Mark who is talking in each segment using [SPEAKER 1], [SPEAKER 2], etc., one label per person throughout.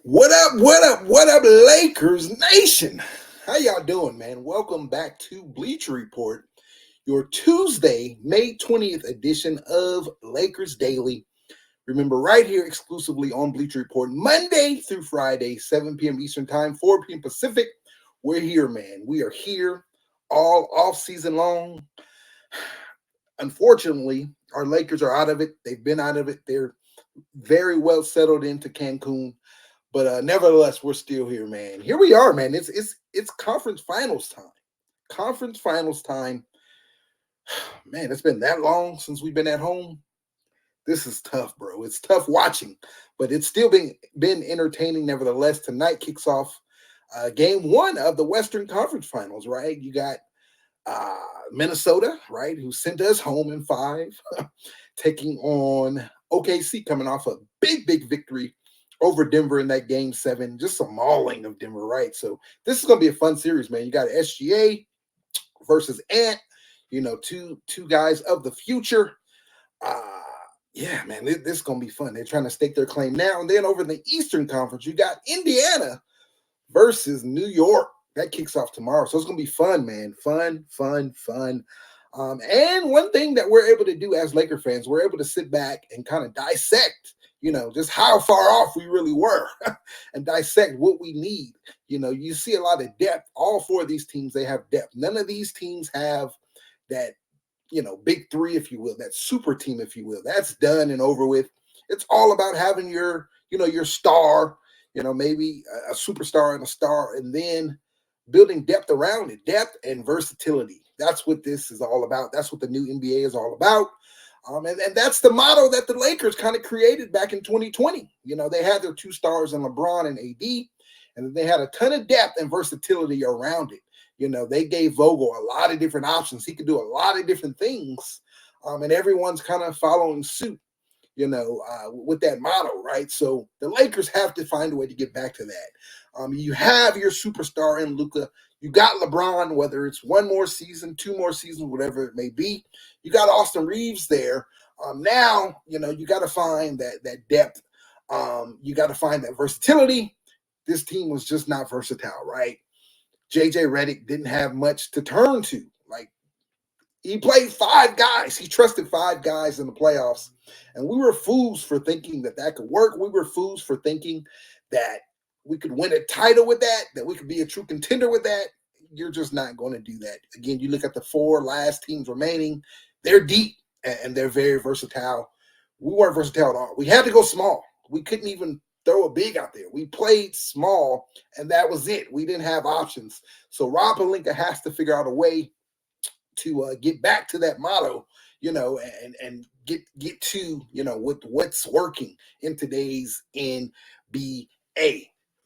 [SPEAKER 1] What up, what up, what up, Lakers Nation? How y'all doing, man? Welcome back to Bleacher Report, your Tuesday, May 20th edition of Lakers Daily. Remember, right here exclusively on Bleacher Report, Monday through Friday, 7 p.m. Eastern Time, 4 p.m. Pacific. We're here, man. We are here all off season long. Unfortunately, our Lakers are out of it. They've been out of it. They're very well settled into Cancun. But nevertheless, we're still here, man. Here we are, man. It's conference finals time. Conference finals time. Man, it's been that long since we've been at home. This is tough, bro. It's tough watching, but it's still been entertaining. Nevertheless, tonight kicks off game one of the Western Conference Finals, right? You got Minnesota, right, who sent us home in 5, taking on OKC, coming off a big victory over Denver in that game 7, just a mauling of Denver, right? So this is going to be a fun series, man. You got SGA versus Ant, two guys of the future. Yeah, man, this is going to be fun. They're trying to stake their claim now. And then over in the Eastern Conference, you got Indiana versus New York. That kicks off tomorrow. So it's going to be fun, man. Fun. And one thing that we're able to do as Laker fans, we're able to sit back and kind of dissect just how far off we really were and dissect what we need. You see a lot of depth. All 4 of these teams, they have depth. None of these teams have that, big 3, if you will, that super team, if you will. That's done and over with. It's all about having your star, maybe a superstar and a star, and then building depth around it, depth and versatility. That's what this is all about. That's what the new NBA is all about. And that's the motto that the Lakers kind of created back in 2020. They had their 2 stars in LeBron and AD, and they had a ton of depth and versatility around it. They gave Vogel a lot of different options. He could do a lot of different things, and everyone's kind of following suit, with that motto, right? So the Lakers have to find a way to get back to that. You have your superstar in Luka. You got LeBron, whether it's 1 more season, 2 more seasons, whatever it may be. You got Austin Reaves there. Now, you got to find that depth. You got to find that versatility. This team was just not versatile, right? JJ Redick didn't have much to turn to. Like, he played 5 guys. He trusted 5 guys in the playoffs. And we were fools for thinking that could work. We were fools for thinking that we could win a title with that we could be a true contender with that. You're just not going to do that. Again, you look at the 4 last teams remaining. They're deep, and they're very versatile. We weren't versatile at all. We had to go small. We couldn't even throw a big out there. We played small, and that was it. We didn't have options. So Rob Pelinka has to figure out a way to get back to that motto, and get to, what's working in today's NBA.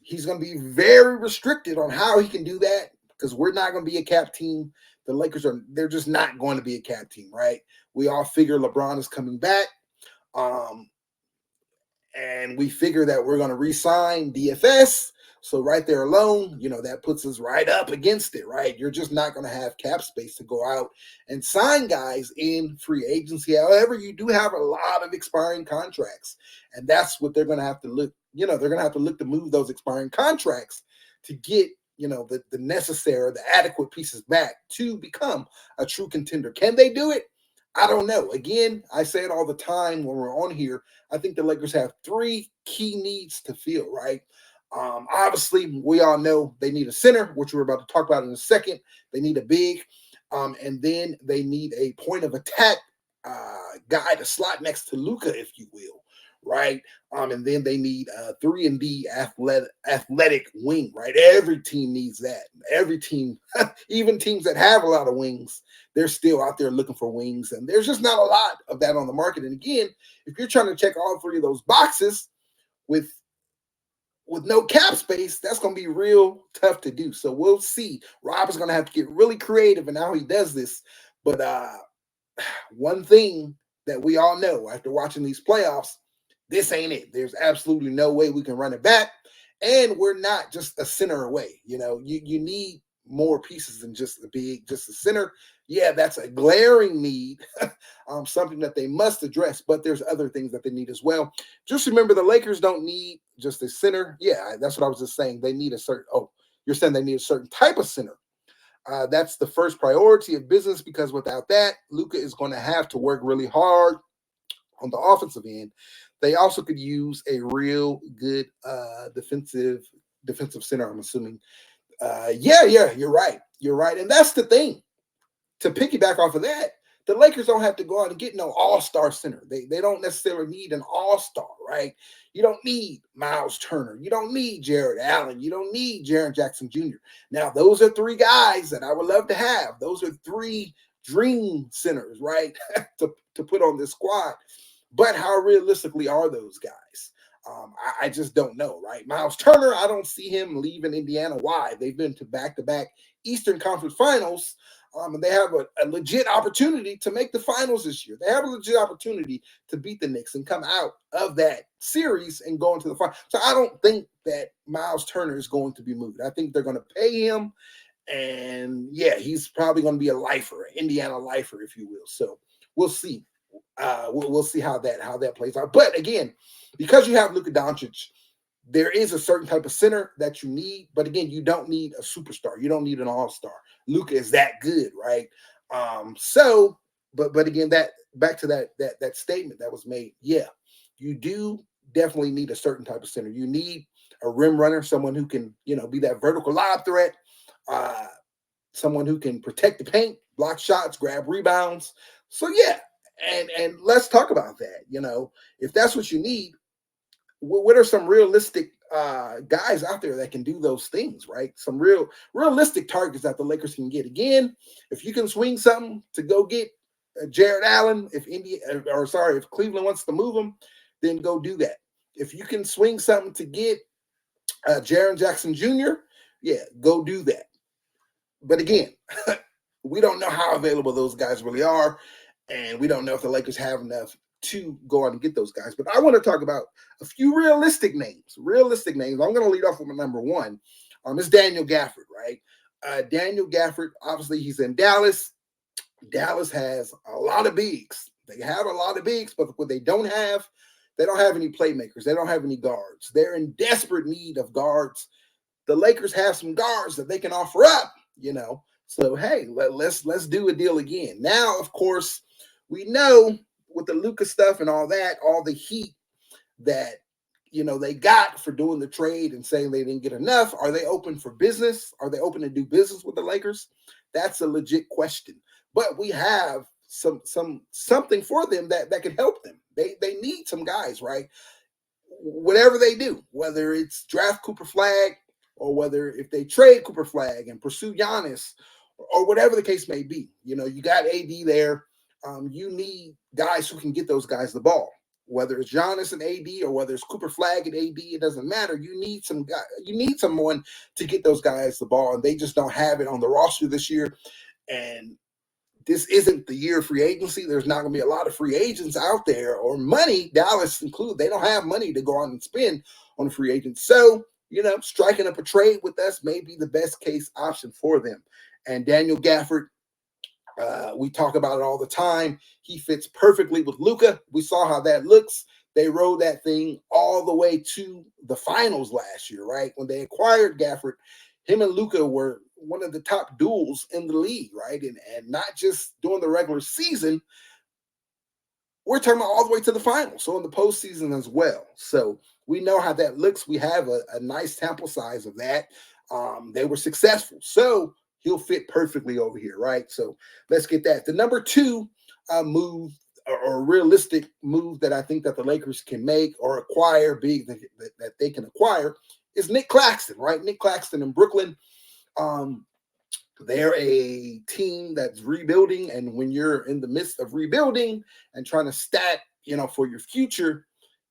[SPEAKER 1] He's going to be very restricted on how he can do that because we're not going to be a cap team. The Lakers they're just not going to be a cap team, right? We all figure LeBron is coming back. And we figure that we're going to re-sign DFS. So right there alone, that puts us right up against it, right? You're just not going to have cap space to go out and sign guys in free agency. However, you do have a lot of expiring contracts. And that's what they're going to have to look. They're going to have to look to move those expiring contracts to get, the necessary, the adequate pieces back to become a true contender. Can they do it? I don't know. Again, I say it all the time when we're on here. I think the Lakers have 3 key needs to fill, right? Obviously, we all know they need a center, which we're about to talk about in a second. They need a big, and then they need a point of attack guy to slot next to Luka, if you will, right? And then they need a 3-and-D athletic wing, right? Every team needs that. Every team, even teams that have a lot of wings, they're still out there looking for wings, and there's just not a lot of that on the market. And again, if you're trying to check all 3 of those boxes with no cap space, that's going to be real tough to do. So we'll see. Rob is going to have to get really creative in how he does this. But one thing that we all know after watching these playoffs, this ain't it. There's absolutely no way we can run it back. And we're not just a center away. You need more pieces than just a center. Yeah, that's a glaring need, something that they must address, but there's other things that they need as well. Just remember, the Lakers don't need just a center. Yeah, that's what I was just saying. They need a certain, oh, you're saying they need a certain type of center. That's the first priority of business, because without that, Luka is going to have to work really hard on the offensive end. They also could use a real good defensive center, I'm assuming. Yeah, you're right. You're right. And that's the thing. To piggyback off of that, the Lakers don't have to go out and get no all-star center. They don't necessarily need an all-star, right? You don't need Miles Turner. You don't need Jared Allen. You don't need Jaren Jackson Jr. Now, those are three guys that I would love to have. Those are three dream centers, right? to put on this squad. But how realistically are those guys? I just don't know, right? Miles Turner, I don't see him leaving Indiana. Why? They've been to back-to-back Eastern Conference Finals, and they have a legit opportunity to make the finals this year. They have a legit opportunity to beat the Knicks and come out of that series and go into the final. So I don't think that Miles Turner is going to be moved. I think they're going to pay him, and yeah, he's probably going to be a lifer, an Indiana lifer, if you will. So we'll see. We'll see how that plays out. But again, because you have Luka Doncic, there is a certain type of center that you need. But again, you don't need a superstar. You don't need an all-star. Luka is that good, right? But again, that back to that statement that was made. Yeah, you do definitely need a certain type of center. You need a rim runner, someone who can, be that vertical lob threat, someone who can protect the paint, block shots, grab rebounds. So yeah. And let's talk about that. If that's what you need, what are some realistic guys out there that can do those things, right? Some realistic targets that the Lakers can get. Again, if you can swing something to go get Jared Allen, if Cleveland wants to move him, then go do that. If you can swing something to get Jaren Jackson Jr., yeah, go do that. But again, we don't know how available those guys really are. And we don't know if the Lakers have enough to go out and get those guys. But I want to talk about a few realistic names. I'm going to lead off with my number one. It's Daniel Gafford, right? Daniel Gafford, obviously, he's in Dallas. Dallas has a lot of bigs. They have a lot of bigs, but what they don't have any playmakers. They don't have any guards. They're in desperate need of guards. The Lakers have some guards that they can offer up, So, hey, let's do a deal again. Now, of course, we know with the Luka stuff and all that, all the heat that, they got for doing the trade and saying they didn't get enough. Are they open for business? Are they open to do business with the Lakers? That's a legit question. But we have something for them that can help them. They need some guys, right? Whatever they do, whether it's draft Cooper Flag or whether if they trade Cooper Flag and pursue Giannis or whatever the case may be, you got AD there. You need guys who can get those guys the ball, whether it's Giannis and AD or whether it's Cooper Flag and AD, it doesn't matter. You need some guy. You need someone to get those guys the ball, and they just don't have it on the roster this year. And this isn't the year of free agency. There's not going to be a lot of free agents out there or money, Dallas included. They don't have money to go out and spend on a free agent. So, striking up a trade with us may be the best case option for them. And Daniel Gafford, we talk about it all the time. He fits perfectly with Luka. We saw how that looks. They rode that thing all the way to the finals last year, right? When they acquired Gafford, him and Luka were one of the top duels in the league, right? And not just during the regular season. We're talking about all the way to the finals, so in the postseason as well. So we know how that looks. We have a nice sample size of that. They were successful. So he'll fit perfectly over here, right? So let's get that. The number two move or realistic move that I think that the Lakers can make or acquire big that they can acquire is Nick Claxton, right? Nick Claxton in Brooklyn. They're a team that's rebuilding, and when you're in the midst of rebuilding and trying to stack, for your future,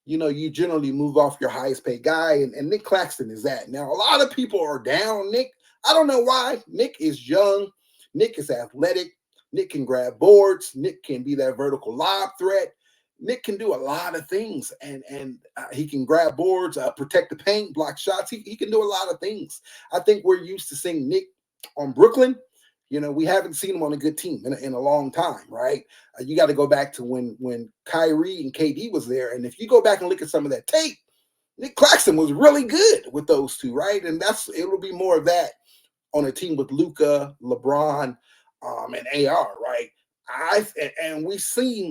[SPEAKER 1] you generally move off your highest paid guy, and Nick Claxton is that. Now, a lot of people are down on Nick. I don't know why. Nick is young. Nick is athletic. Nick can grab boards. Nick can be that vertical lob threat. Nick can do a lot of things, and he can grab boards, protect the paint, block shots. He can do a lot of things. I think we're used to seeing Nick on Brooklyn, we haven't seen him on a good team in a long time, right? You got to go back to when Kyrie and KD was there, and if you go back and look at some of that tape, Nick Claxton was really good with those two, right? And it'll be more of that on a team with Luka, LeBron, and AR, right?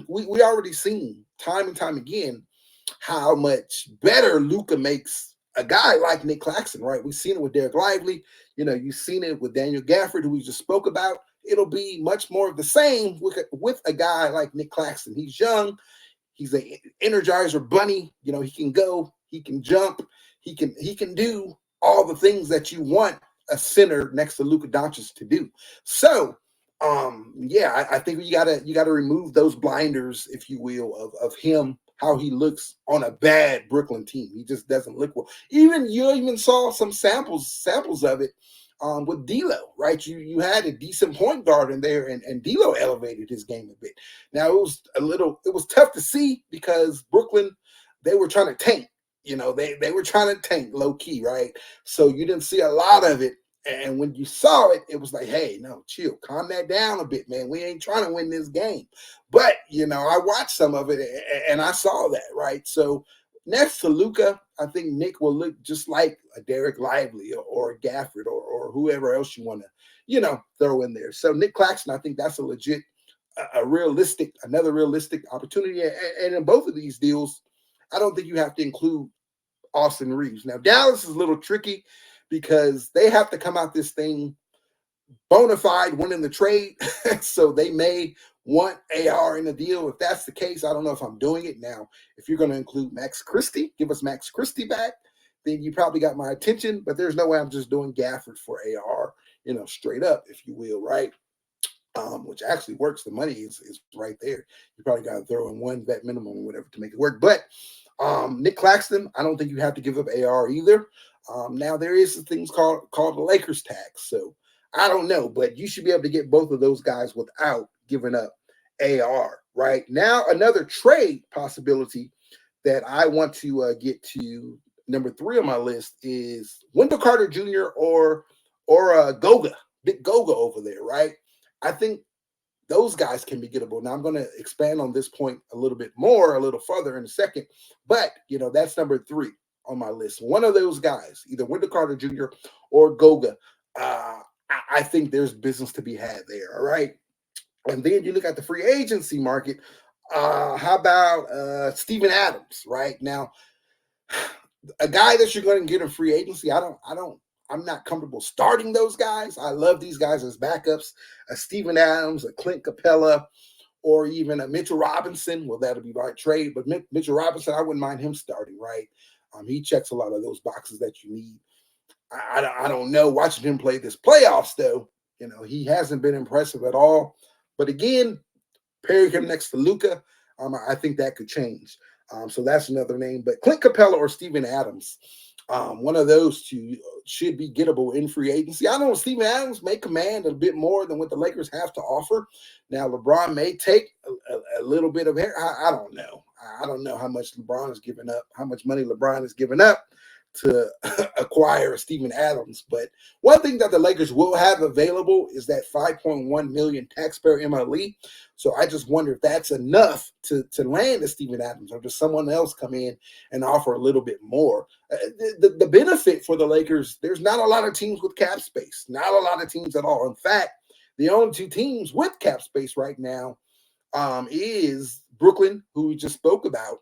[SPEAKER 1] We already seen time and time again how much better Luka makes a guy like Nick Claxton, right? We've seen it with Derek Lively. You've seen it with Daniel Gafford, who we just spoke about. It'll be much more of the same with a guy like Nick Claxton. He's young. He's an energizer bunny. He can go, he can jump, he can do all the things that you want a center next to Luka Doncic to do. So, I think you gotta remove those blinders, if you will, of him, how he looks on a bad Brooklyn team. He just doesn't look well. You even saw some samples of it with D'Lo, right? You had a decent point guard in there, and D'Lo elevated his game a bit. Now it was tough to see because Brooklyn, they were trying to tank. They were trying to tank low key, right? So you didn't see a lot of it. And when you saw it, it was like, hey, no, chill, calm that down a bit, man. We ain't trying to win this game. But, I watched some of it and I saw that, right? So next to Luka, I think Nick will look just like a Derek Lively or a Gafford or whoever else you want to, throw in there. So Nick Claxton, I think that's a legit, another realistic opportunity. And in both of these deals, I don't think you have to include Austin Reaves. Now, Dallas is a little tricky because they have to come out this thing bona fide winning the trade. So they may want AR in the deal. If that's the case, I don't know if I'm doing it. Now, if you're going to include Max Christie, give us Max Christie back, then you probably got my attention. But there's no way I'm just doing Gafford for AR, straight up, if you will, right? Which actually works. The money is right there. You probably got to throw in one vet minimum or whatever to make it work. But Nick Claxton, I don't think you have to give up AR either. Now there is things called the Lakers tax. So I don't know, but you should be able to get both of those guys without giving up AR. Right now, another trade possibility that I want to get to number 3 on my list is Wendell Carter Jr. or Goga, Big Goga over there. Right. I think those guys can be gettable. Now I'm going to expand on this point a little further in a second, but that's number 3 on my list. One of those guys, either Wendell Carter Jr. or Goga, I think there's business to be had there. All right. And then you look at the free agency market. How about Steven Adams? Right now, a guy that you're going to get in free agency, I'm not comfortable starting those guys. I love these guys as backups. A Steven Adams, a Clint Capella, or even a Mitchell Robinson. Well, that'll be by trade. But Mitchell Robinson, I wouldn't mind him starting, right? He checks a lot of those boxes that you need. I don't know. Watching him play this playoffs, though, he hasn't been impressive at all. But again, pairing him next to Luka, I think that could change. So that's another name. But Clint Capella or Steven Adams, one of those two should be gettable in free agency. I know Steven Adams may command a bit more than what the Lakers have to offer. Now, LeBron may take a little bit of hair. I don't know. I don't know how much LeBron has given up, how much money LeBron has given up to acquire Steven Adams. But one thing that the Lakers will have available is that $5.1 million taxpayer MLE. So I just wonder if that's enough to land a Steven Adams, or does someone else come in and offer a little bit more? The benefit for the Lakers, there's not a lot of teams with cap space, not a lot of teams at all. In fact, the only 2 teams with cap space right now is Brooklyn, who we just spoke about.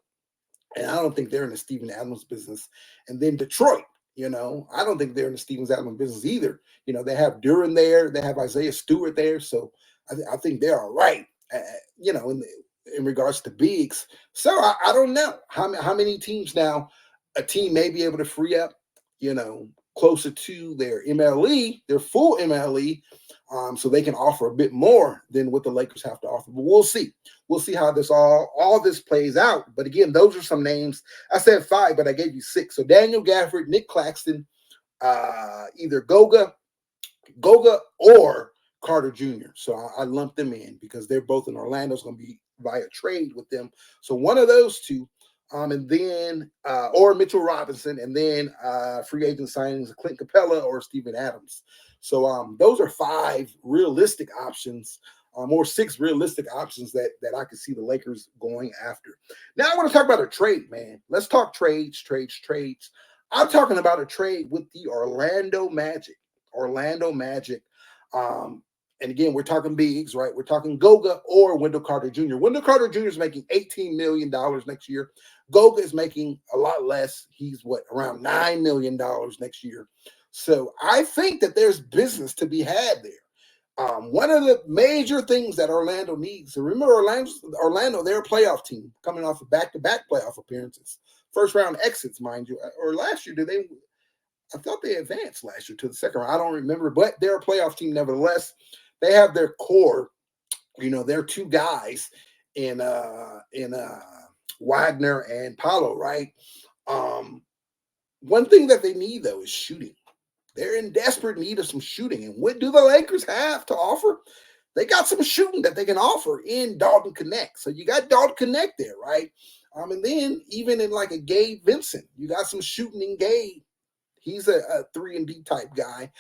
[SPEAKER 1] And I don't think they're in the Steven Adams business. And then Detroit, I don't think they're in the Steven Adams business either. They have Duran there. They have Isaiah Stewart there. So I think they're all right, in regards to bigs. So I don't know how many teams now a team may be able to free up, closer to their MLE, their full MLE, so they can offer a bit more than what the Lakers have to offer. But we'll see. We'll see how this all this plays out. But again, those are some names. I said 5, but I gave you 6. So Daniel Gafford, Nick Claxton, either Goga or Carter Jr. So I lumped them in because they're both in Orlando. It's going to be via trade with them. So one of those two. And then or Mitchell Robinson, and then free agent signings Clint Capella or Steven Adams. So those are 5 realistic options, or 6 realistic options that I could see the Lakers going after. Now I want to talk about a trade, man. Let's talk trades. I'm talking about a trade with the Orlando Magic. Orlando Magic. And again, we're talking bigs, right? We're talking Goga or Wendell Carter Jr. Wendell Carter Jr. is making $18 million next year. Goga is making a lot less. He's around $9 million next year. So I think that there's business to be had there. One of the major things that Orlando needs, so remember Orlando, they're a playoff team coming off of back-to-back playoff appearances. First round exits, mind you. Or last year, I thought they advanced last year to the second round. I don't remember, but they're a playoff team nevertheless. They have their core, they're 2 guys in Wagner and Paolo, right? One thing that they need though is shooting. They're in desperate need of some shooting. And what do the Lakers have to offer? They got some shooting that they can offer in Dalton Connect. So you got Dalton Connect there, right? And then even in like a Gabe Vincent, you got some shooting in Gabe. He's a 3-and-D type guy.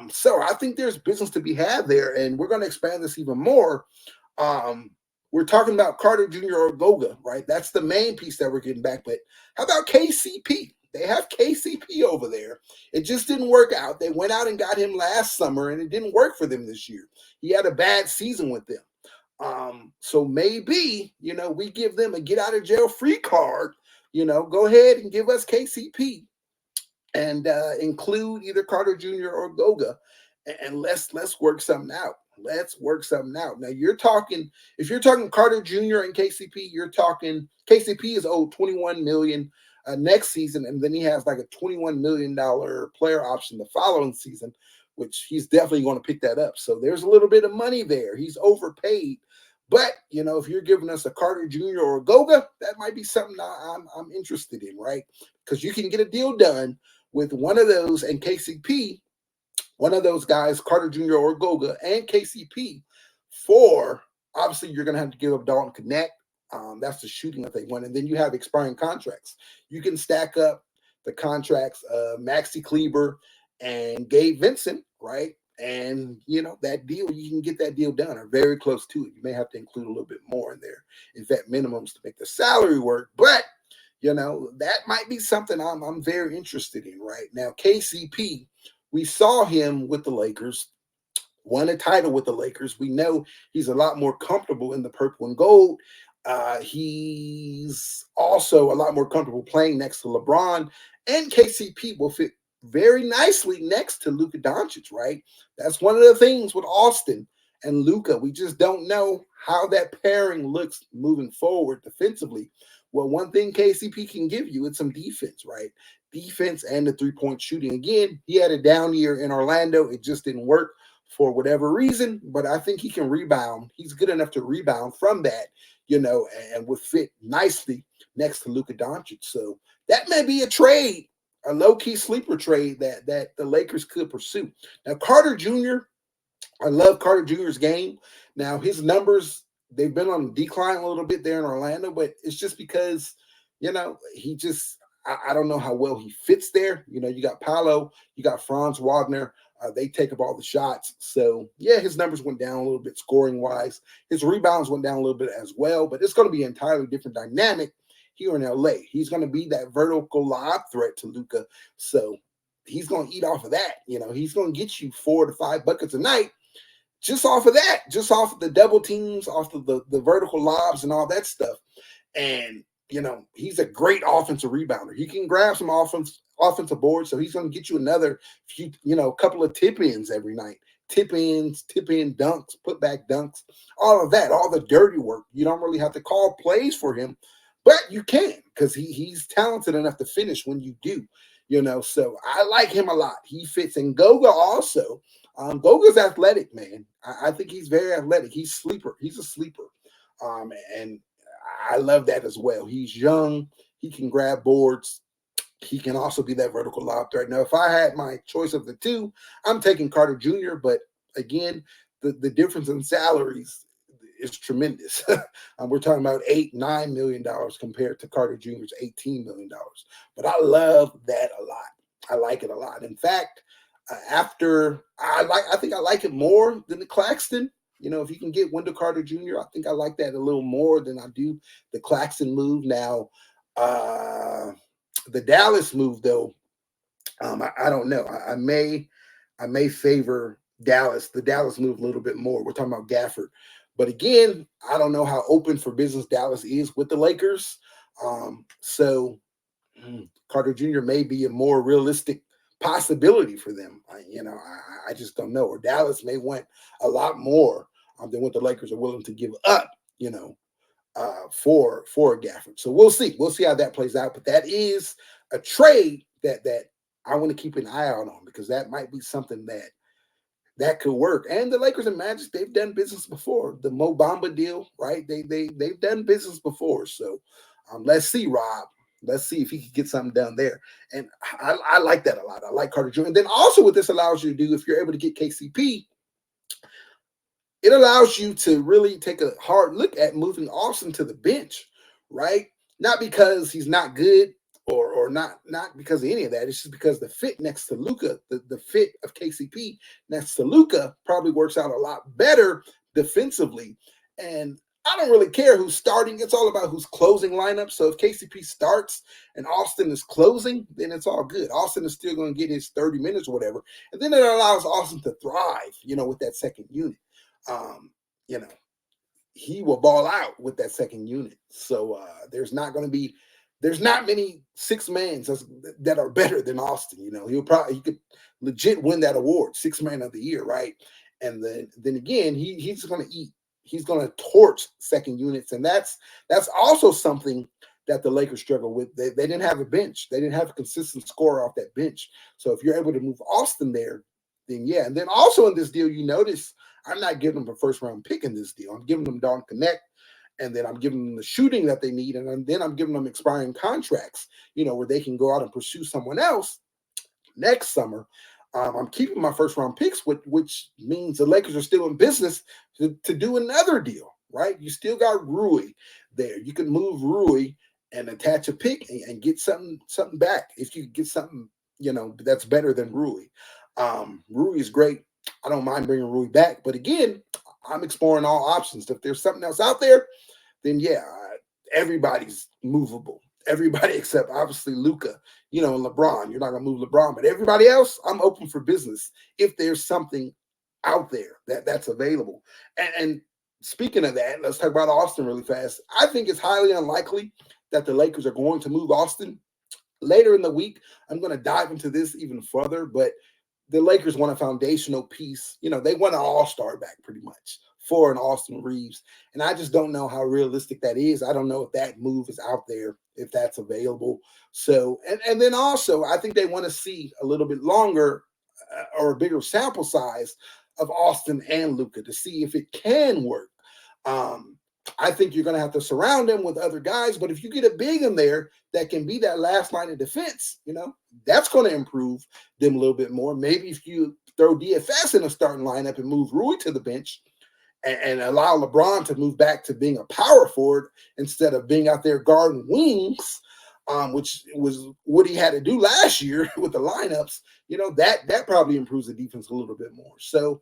[SPEAKER 1] So I think there's business to be had there, and we're going to expand this even more. We're talking about Carter Jr. or Goga, right? That's the main piece that we're getting back. But how about KCP? They have KCP over there. It just didn't work out. They went out and got him last summer, and it didn't work for them this year. He had a bad season with them. So maybe, we give them a get-out-of-jail-free card. Go ahead and give us KCP and include either Carter Jr. or Goga, and let's work something out. Let's work something out. Now if you're talking Carter Jr. and KCP, you're talking KCP is owed $21 million next season, and then he has like a $21 million player option the following season, which he's definitely going to pick that up. So there's a little bit of money there. He's overpaid. But, if you're giving us a Carter Jr. or a Goga, that might be something I'm interested in, right? Because you can get a deal done with one of those and KCP, one of those guys, Carter Jr. or Goga, and KCP, for obviously you're going to have to give up Dalton Connect. That's the shooting that they want. And then you have expiring contracts. You can stack up the contracts of Maxi Kleber and Gabe Vincent, right? And, that deal, you can get that deal done or very close to it. You may have to include a little bit more in there, in fact, minimums to make the salary work. But, that might be something I'm very interested in right now. KCP, we saw him with the Lakers, won a title with the Lakers. We know he's a lot more comfortable in the purple and gold. He's also a lot more comfortable playing next to LeBron, and KCP will fit very nicely next to Luka Doncic, right? That's one of the things with Austin and Luka. We just don't know how that pairing looks moving forward defensively. Well, one thing KCP can give you is some defense, right? Defense and the 3-point shooting. Again, he had a down year in Orlando. It just didn't work for whatever reason, but I think he can rebound. He's good enough to rebound from that, and would fit nicely next to Luka Doncic. So that may be a trade, a low-key sleeper trade that the Lakers could pursue. Now, Carter Jr., I love Carter Jr.'s game. Now, his numbers, they've been on decline a little bit there in Orlando, but it's just because, he just, I don't know how well he fits there. You got Paolo, you got Franz Wagner. They take up all the shots. So, yeah, his numbers went down a little bit scoring-wise. His rebounds went down a little bit as well, but it's going to be an entirely different dynamic here in LA. He's going to be that vertical lob threat to Luka. So he's going to eat off of that. He's going to get you 4 to 5 buckets a night just off of that, just off of the double teams, off of the vertical lobs and all that stuff. And, he's a great offensive rebounder. He can grab some offensive boards, so he's going to get you another few, couple of tip-ins every night. Tip-ins, tip-in dunks, put-back dunks, all of that, all the dirty work. You don't really have to call plays for him, but you can because he's talented enough to finish when you do, So I like him a lot. He fits. And Goga also. Goga's athletic, man. I think he's very athletic. He's a sleeper. And I love that as well. He's young. He can grab boards. He can also be that vertical lob threat. Now, if I had my choice of the two, I'm taking Carter Jr., but again, the difference in salaries is tremendous. We're talking about $8-9 million compared to Carter Jr.'s $18 million. But I love that a lot. I like it a lot. In fact, After I think I like it more than the Claxton. If you can get Wendell Carter Jr., I think I like that a little more than I do the Claxton move. Now, the Dallas move though, I don't know. I may favor Dallas, the Dallas move a little bit more. We're talking about Gafford, but again, I don't know how open for business Dallas is with the Lakers. So Carter Jr. may be a more realistic possibility for them. I just don't know. Or Dallas may want a lot more than what the Lakers are willing to give up. For Gafford. So we'll see. We'll see how that plays out. But that is a trade that I want to keep an eye out on, because that might be something that could work. And the Lakers and Magic, they've done business before. The Mo Bamba deal, right? They've done business before. So let's see, Rob. Let's see if he can get something done there. And I like that a lot. I like Carter Jr. And then also what this allows you to do, if you're able to get KCP, it allows you to really take a hard look at moving Austin to the bench, right? Not because he's not good or not because of any of that. It's just because the fit next to Luka, the fit of KCP next to Luka probably works out a lot better defensively. And I don't really care who's starting. It's all about who's closing lineup. So if KCP starts and Austin is closing, then it's all good. Austin is still going to get his 30 minutes or whatever. And then it allows Austin to thrive, with that second unit. Um, you know, he will ball out with that second unit. So there's not many six mans that are better than Austin. He could legit win that award, six man of the year, right? And then again, he's going to eat. He's going to torch second units, and that's also something that the Lakers struggle with. They didn't have a bench. They didn't have a consistent scorer off that bench. So if you're able to move Austin there, then yeah. And then also in this deal, you notice I'm not giving them a first round pick in this deal. I'm giving them Don Connect, and then I'm giving them the shooting that they need, and then I'm giving them expiring contracts, where they can go out and pursue someone else next summer. I'm keeping my first round picks, which means the Lakers are still in business to do another deal, right? You still got Rui there. You can move Rui and attach a pick and get something back. If you get something, that's better than Rui. Rui is great. I don't mind bringing Rui back, but again, I'm exploring all options. If there's something else out there, then yeah, everybody's movable. Everybody except obviously Luka, and LeBron. You're not gonna move LeBron, but everybody else, I'm open for business if there's something out there that's available. And speaking of that, let's talk about Austin really fast. I think it's highly unlikely that the Lakers are going to move Austin. Later in the week, I'm going to dive into this even further, but the Lakers want a foundational piece. They want an all-star back pretty much for an Austin Reaves. And I just don't know how realistic that is. I don't know if that move is out there, if that's available. So, and then also, I think they want to see a little bit longer or a bigger sample size of Austin and Luka to see if it can work. I think you're going to have to surround them with other guys. But if you get a big in there that can be that last line of defense, that's going to improve them a little bit more. Maybe if you throw DFS in a starting lineup and move Rui to the bench and allow LeBron to move back to being a power forward instead of being out there guarding wings, which was what he had to do last year with the lineups, that probably improves the defense a little bit more. So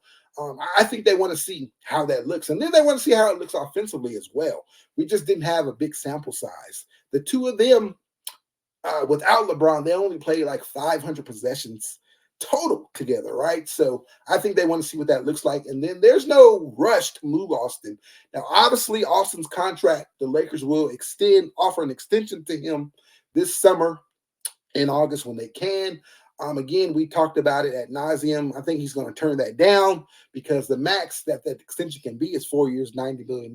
[SPEAKER 1] I think they want to see how that looks. And then they want to see how it looks offensively as well. We just didn't have a big sample size. The two of them, without LeBron, they only played like 500 possessions total together, right? So I think they want to see what that looks like. And then there's no rush to move Austin. Now, obviously, Austin's contract, the Lakers will offer an extension to him this summer in August when they can. Again, we talked about it ad nauseum. I think he's going to turn that down because the max that extension can be is 4 years, $90 million.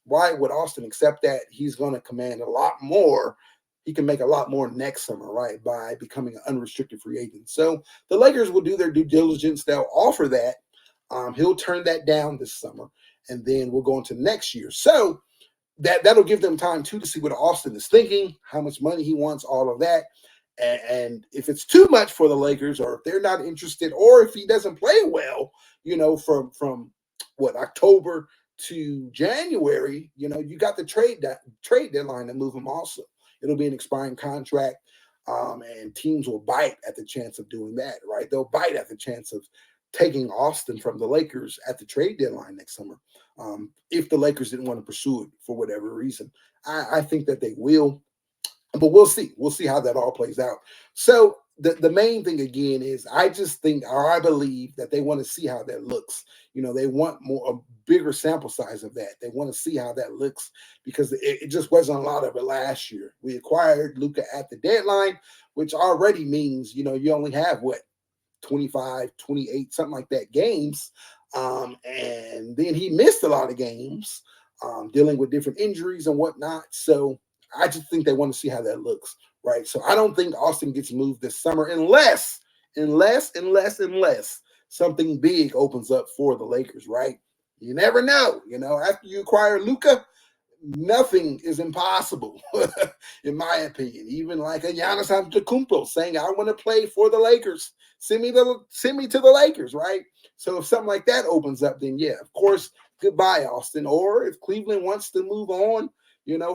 [SPEAKER 1] Why would Austin accept that? He's going to command a lot more. He can make a lot more next summer, right, by becoming an unrestricted free agent. So the Lakers will do their due diligence. They'll offer that. He'll turn that down this summer, and then we'll go into next year. So that'll give them time, too, to see what Austin is thinking, how much money he wants, all of that. And if it's too much for the Lakers, or if they're not interested, or if he doesn't play well, from October to January, you got the trade deadline to move him also. It'll be an expiring contract. And teams will bite at the chance of doing that, right? They'll bite at the chance of taking Austin from the Lakers at the trade deadline next summer. If the Lakers didn't want to pursue it for whatever reason, I think that they will, but we'll see. We'll see how that all plays out. So the main thing again is I just think, or I believe that they want to see how that looks. They want a bigger sample size of that. They want to see how that looks because it just wasn't a lot of it last year. We acquired Luka at the deadline, which already means, you only have 25, 28, something like that games. And then he missed a lot of games, dealing with different injuries and whatnot. So I just think they want to see how that looks, right? So I don't think Austin gets moved this summer unless something big opens up for the Lakers, right? You never know. After you acquire Luka, nothing is impossible, in my opinion. Even like a Giannis Antetokounmpo saying, "I want to play for the Lakers. Send me to the Lakers," right? So if something like that opens up, then yeah, of course, goodbye, Austin. Or if Cleveland wants to move on,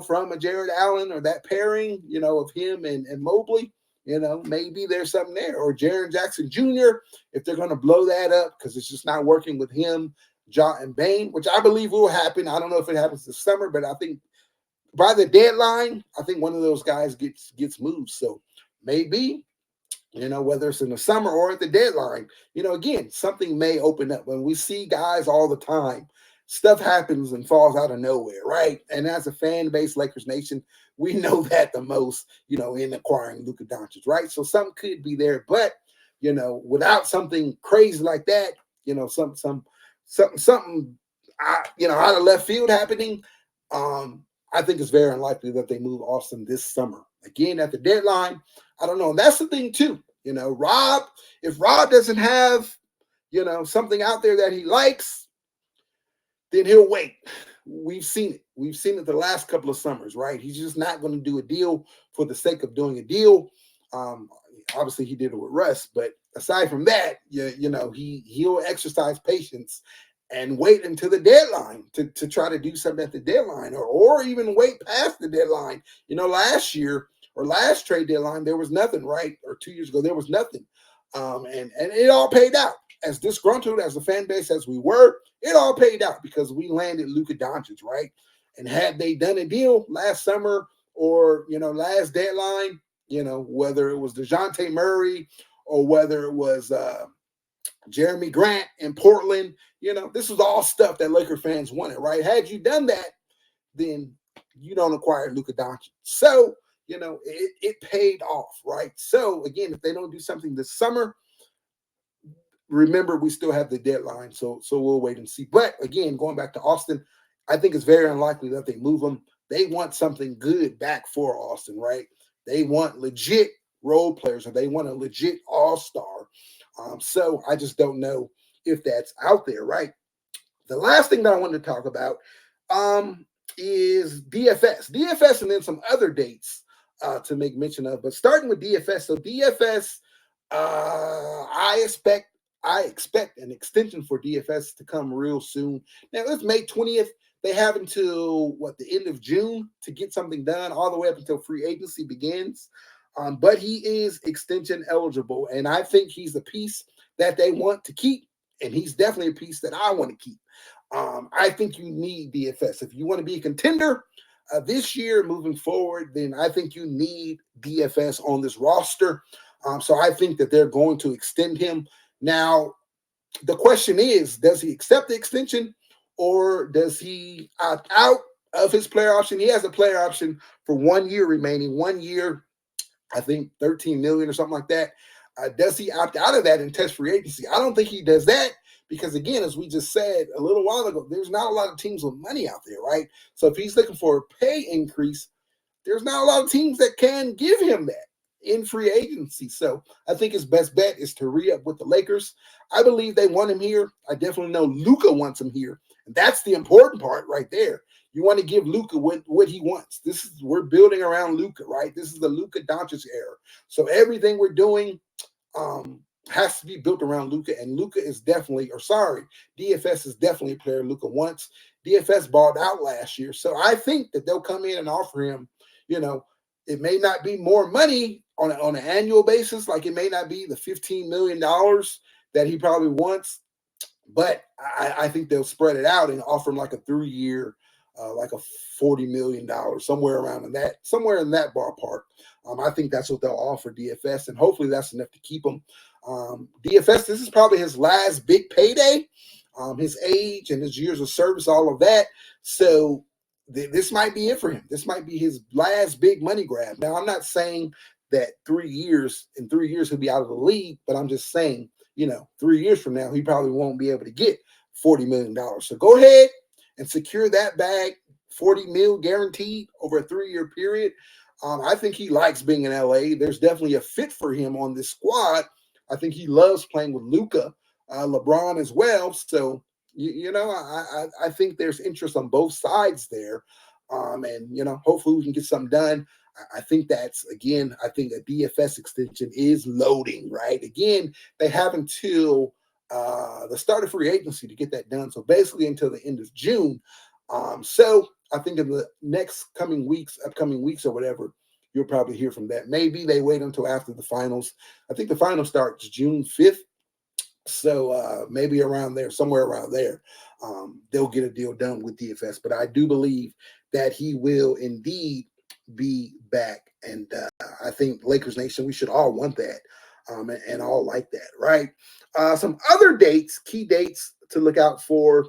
[SPEAKER 1] from a Jared Allen or that pairing, of him and Mobley, maybe there's something there. Or Jaren Jackson Jr., if they're going to blow that up because it's just not working with him, Ja and Bane, which I believe will happen. I don't know if it happens this summer, but I think by the deadline, I think one of those guys gets moved. So maybe, whether it's in the summer or at the deadline, again, something may open up. When we see guys all the time, stuff happens and falls out of nowhere, right? And as a fan base, Lakers Nation, we know that the most, in acquiring Luka Doncic, right? So something could be there, but without something crazy like that, something out of left field happening, I think it's very unlikely that they move Austin this summer. Again, at the deadline, I don't know. And that's the thing too. If Rob doesn't have, something out there that he likes, then he'll wait. We've seen it. We've seen it the last couple of summers, right? He's just not going to do a deal for the sake of doing a deal. Obviously, he did it with Russ, but aside from that, he'll exercise patience and wait until the deadline to try to do something at the deadline, or even wait past the deadline. Last year or last trade deadline, there was nothing, right? Or 2 years ago, there was nothing. And it all paid out. As disgruntled as a fan base as we were, it all paid out because we landed Luka Doncic, right? And had they done a deal last summer or, last deadline, whether it was DeJounte Murray or whether it was Jeremy Grant in Portland, this was all stuff that Laker fans wanted, right? Had you done that, then you don't acquire Luka Doncic. So, it paid off, right? So, again, if they don't do something this summer, remember, we still have the deadline, so we'll wait and see. But again, going back to Austin, I think it's very unlikely that they move him. They want something good back for Austin, right? They want legit role players, or they want a legit all-star. So I just don't know if that's out there, right? The last thing that I wanted to talk about is DFS, and then some other dates to make mention of. But starting with DFS, so DFS, I expect an extension for DFS to come real soon. Now, it's May 20th. They have until, the end of June to get something done, all the way up until free agency begins. But he is extension eligible, and I think he's a piece that they want to keep, and he's definitely a piece that I want to keep. I think you need DFS. If you want to be a contender this year moving forward, then I think you need DFS on this roster. So I think that they're going to extend him. Now, the question is, does he accept the extension, or does he opt out of his player option? He has a player option for 1 year remaining, 1 year, I think $13 million or something like that. Does he opt out of that and test free agency? I don't think he does that because, again, as we just said a little while ago, there's not a lot of teams with money out there, right? So if he's looking for a pay increase, there's not a lot of teams that can give him that in free agency. So I think his best bet is to re-up with the Lakers. I believe they want him here. I definitely know Luka wants him here. And that's the important part right there. You want to give Luka what he wants. We're building around Luka, right? This is the Luka Doncic era. So everything we're doing has to be built around Luka, and Luka is DFS is definitely a player Luka wants. DFS balled out last year. So I think that they'll come in and offer him, it may not be more money on an annual basis. Like it may not be the $15 million that he probably wants, but I think they'll spread it out and offer him like a 3-year, like a $40 million, somewhere in that ballpark. I think that's what they'll offer DFS, and hopefully that's enough to keep him. DFS, this is probably his last big payday. His age and his years of service, all of that. So this might be it for him. This might be his last big money grab. Now, I'm not saying that in 3 years he'll be out of the league, but I'm just saying, 3 years from now, he probably won't be able to get $40 million. So go ahead and secure that bag, 40 mil guaranteed over a 3-year period. I think he likes being in LA. There's definitely a fit for him on this squad. I think he loves playing with Luka, LeBron as well. So, I think there's interest on both sides there. And, hopefully we can get something done. I think a DFS extension is loading, right? Again, they have until the start of free agency to get that done. So basically until the end of June. So I think in the upcoming weeks or whatever, you'll probably hear from that. Maybe they wait until after the finals. I think the final starts June 5th. So maybe somewhere around there, they'll get a deal done with DFS. But I do believe that he will indeed be back. And I think Lakers Nation, we should all want that and all like that, right? Some other key dates to look out for.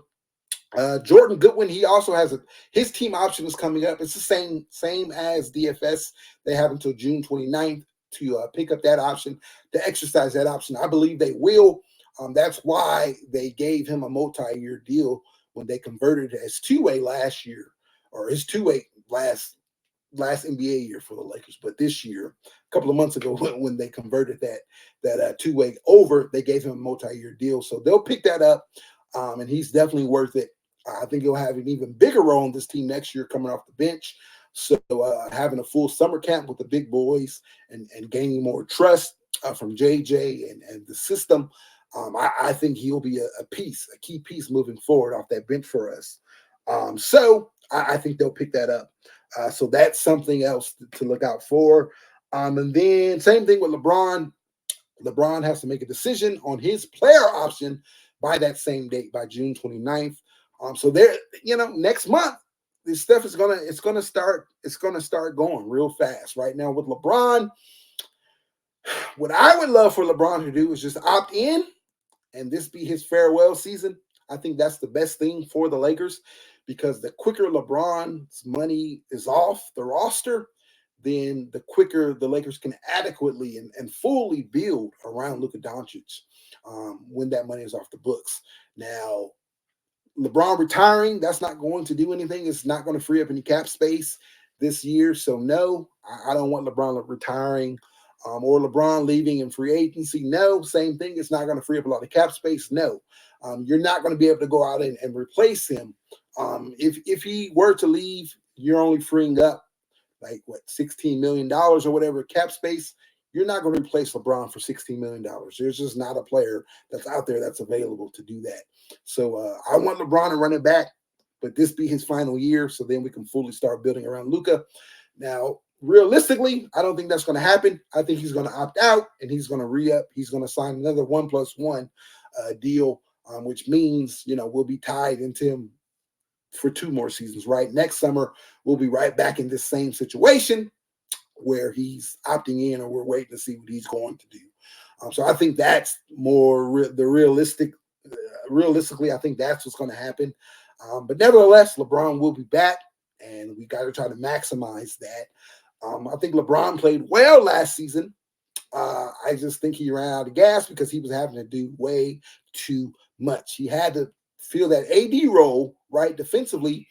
[SPEAKER 1] Jordan Goodwin, he also has his team option is coming up. It's the same as DFS. They have until June 29th to pick up that option, to exercise that option. I believe they will. That's why they gave him a multi-year deal when they converted his two-way last year, or his two-way last NBA year for the Lakers. But this year, a couple of months ago, when they converted that two-way over, they gave him a multi-year deal. So they'll pick that up, and he's definitely worth it. I think he'll have an even bigger role in this team next year coming off the bench. So having a full summer camp with the big boys and gaining more trust from JJ and the system, I think he'll be a key piece moving forward off that bench for us. So I think they'll pick that up. So that's something else to look out for. And then same thing with LeBron. LeBron has to make a decision on his player option by that same date, by June 29th. So there, next month, this stuff is gonna start going real fast. Right now with LeBron, what I would love for LeBron to do is just opt in and this be his farewell season. I think that's the best thing for the Lakers, because the quicker LeBron's money is off the roster, then the quicker the Lakers can adequately and fully build around Luka Doncic when that money is off the books. Now, LeBron retiring, that's not going to do anything. It's not going to free up any cap space this year. So no, I don't want LeBron retiring or LeBron leaving in free agency. No, same thing. It's not going to free up a lot of cap space. No, you're not going to be able to go out and replace him. If he were to leave, you're only freeing up like $16 million or whatever cap space. You're not going to replace LeBron for $16 million. There's just not a player that's out there that's available to do that. So I want LeBron to run it back, but this be his final year, so then we can fully start building around Luka. Now, realistically, I don't think that's going to happen. I think he's going to opt out, and he's going to re-up. He's going to sign another 1+1 deal, which means, we'll be tied into him for 2 more seasons, right? Next summer, we'll be right back in this same situation where he's opting in, or we're waiting to see what he's going to do. So I think that's more the realistic. Realistically, I think that's what's going to happen. But nevertheless, LeBron will be back, and we got to try to maximize that. I think LeBron played well last season. I just think he ran out of gas because he was having to do way too much. He had to fill that AD role, right, defensively,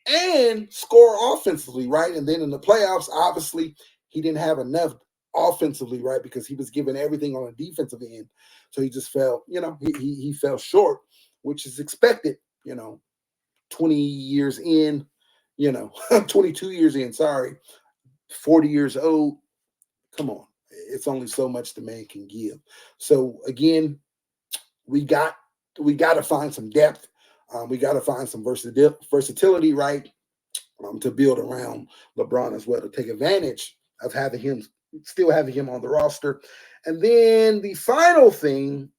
[SPEAKER 1] and score offensively, right? And then in the playoffs, obviously, he didn't have enough offensively, right, because he was giving everything on the defensive end. So he just fell, he fell short, which is expected, 20 years in, 22 years in, 40 years old. Come on. It's only so much the man can give. So again, we got to find some depth. We got to find some versatility, right, to build around LeBron as well, to take advantage of having him still having him on the roster. And then the final thing,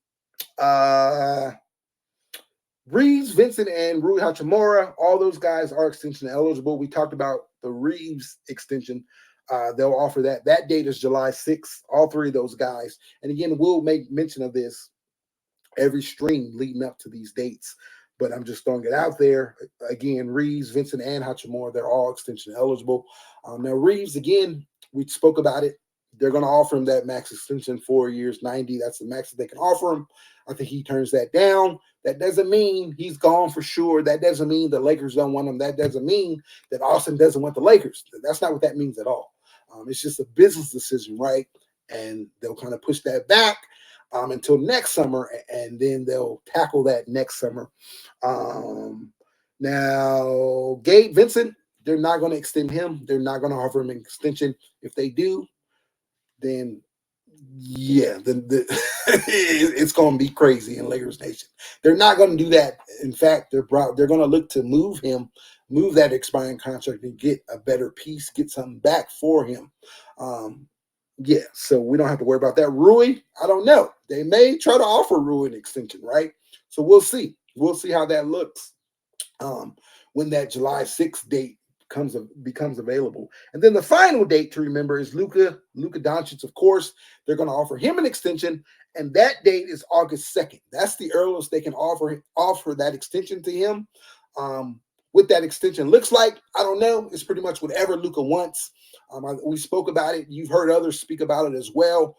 [SPEAKER 1] Reaves, Vincent, and Rui Hachimura, all those guys are extension eligible. We talked about the Reaves extension. They'll offer that. That date is July 6th, all three of those guys. And again, we'll make mention of this every stream leading up to these dates, but I'm just throwing it out there. Again, Reaves, Vincent, and Hachimura, they're all extension eligible. Now, Reaves, again, we spoke about it. They're going to offer him that max extension, 4 years, 90. That's the max that they can offer him. I think he turns that down. That doesn't mean he's gone for sure. That doesn't mean the Lakers don't want him. That doesn't mean that Austin doesn't want the Lakers. That's not what that means at all. It's just a business decision, right? And they'll kind of push that back until next summer, and then they'll tackle that next summer. Now, Gabe Vincent, they're not going to extend him. They're not going to offer him an extension. If they do, then yeah, it's going to be crazy in Lakers Nation. They're not going to do that. In fact, they're going to look to move that expiring contract and get a better piece, get something back for him. Yeah, so we don't have to worry about that. Rui, I don't know. They may try to offer Rui an extension, right? So we'll see. We'll see how that looks when that July 6th date becomes available. And then the final date to remember is Luka Doncic, of course. They're going to offer him an extension, and that date is August 2nd. That's the earliest they can offer that extension to him. What that extension looks like, I don't know. It's pretty much whatever Luka wants. We spoke about it. You've heard others speak about it as well.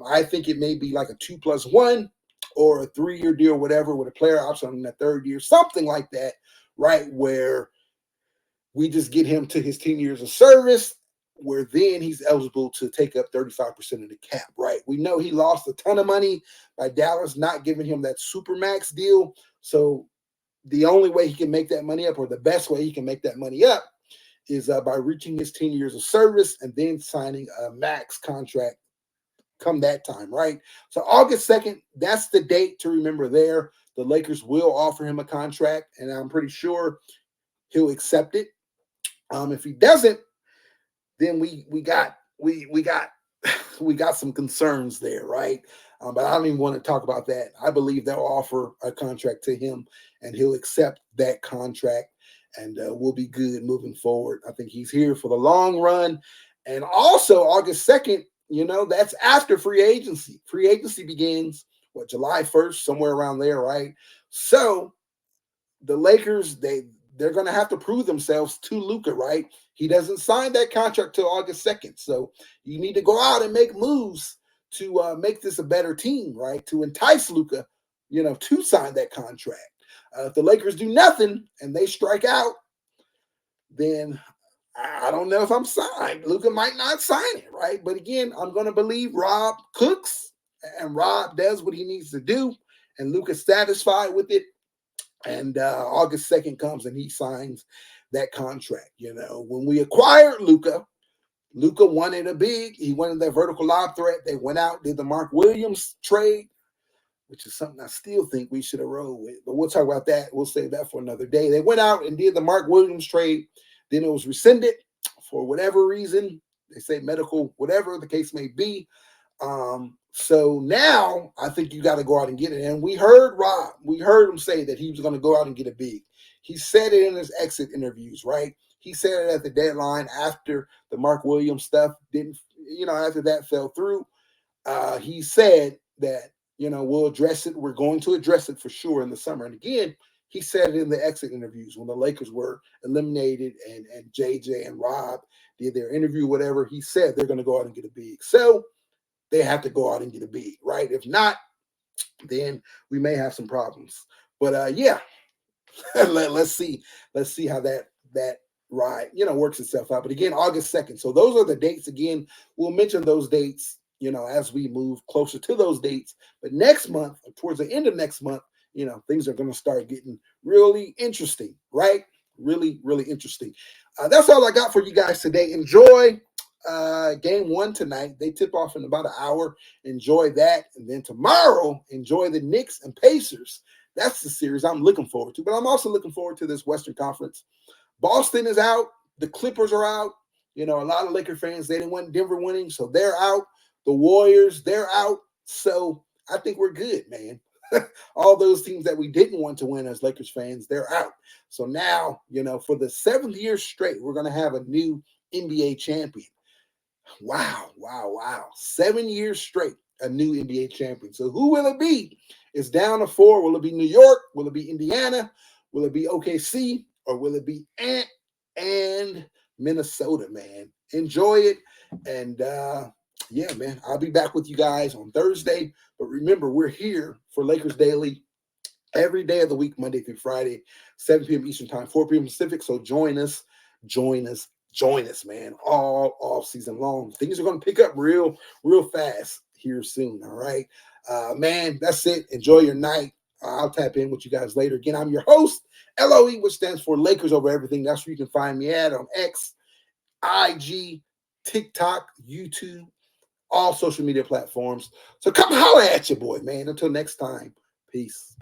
[SPEAKER 1] I think it may be like a 2+1 or a 3-year deal, whatever, with a player option in the third year, something like that, right? Where we just get him to his 10 years of service, where then he's eligible to take up 35% of the cap, right? We know he lost a ton of money by Dallas not giving him that Supermax deal. So the only way he can make that money up, or the best way he can make that money up, is by reaching his 10 years of service and then signing a max contract come that time, right? So August 2nd, that's the date to remember there. The Lakers will offer him a contract, and I'm pretty sure he'll accept it. If he doesn't, then we got some concerns there, right? But I don't even want to talk about that. I believe they'll offer a contract to him, and he'll accept that contract, and we'll be good moving forward. I think he's here for the long run. And also August 2nd, that's after free agency. Free agency begins, July 1st, somewhere around there, right? So the Lakers, they're going to have to prove themselves to Luka, right? He doesn't sign that contract till August 2nd. So you need to go out and make moves to make this a better team, right? To entice Luka, to sign that contract. If the Lakers do nothing and they strike out, then I don't know if I'm signed. Luka might not sign it, right? But again, I'm going to believe Rob cooks and Rob does what he needs to do, and Luka's satisfied with it. And August 2nd comes and he signs that contract. When we acquired Luka wanted a big. He wanted that vertical lob threat. They went out, did the Mark Williams trade, which is something I still think we should have rolled with. But we'll talk about that. We'll save that for another day. They went out and did the Mark Williams trade. Then it was rescinded for whatever reason. They say medical, whatever the case may be. So now I think you got to go out and get it. And we heard Rob. We heard him say that he was going to go out and get a big. He said it in his exit interviews, right? He said it at the deadline after the Mark Williams stuff after that fell through. He said that, we'll address it. We're going to address it for sure in the summer. And again, he said it in the exit interviews when the Lakers were eliminated and JJ and Rob did their interview, whatever. He said they're going to go out and get a big. So they have to go out and get a big, right? If not, then we may have some problems. But yeah, let's see how that ride works itself out. But again, August 2nd. So those are the dates. Again, we'll mention those dates as we move closer to those dates. But next month, towards the end of next month, things are going to start getting really interesting, right? Really, really interesting. That's all I got for you guys today. Enjoy game 1 tonight. They tip off in about an hour. Enjoy that. And then tomorrow, enjoy the Knicks and Pacers. That's the series I'm looking forward to. But I'm also looking forward to this Western Conference. Boston is out. The Clippers are out. You know, a lot of Laker fans, they didn't want Denver winning, so they're out. The Warriors, they're out. So I think we're good, man. All those teams that we didn't want to win as Lakers fans, they're out. So now, you know, for the 7th year straight, we're going to have a new NBA champion. Wow, wow, wow. 7 years straight, a new NBA champion. So who will it be? It's down to 4. Will it be New York? Will it be Indiana? Will it be OKC? Or will it be Ant and Minnesota, man? Enjoy it. And yeah, man, I'll be back with you guys on Thursday. But remember, we're here for Lakers Daily every day of the week, Monday through Friday, 7 p.m. Eastern Time, 4 p.m. Pacific. So join us, man, all off season long. Things are going to pick up real fast here soon. All right, man, that's it. Enjoy your night. I'll tap in with you guys later. Again, I'm your host, LOE, which stands for Lakers Over Everything. That's where you can find me at on X, IG, TikTok, YouTube, all social media platforms. So come holler at your boy, man. Until next time, peace.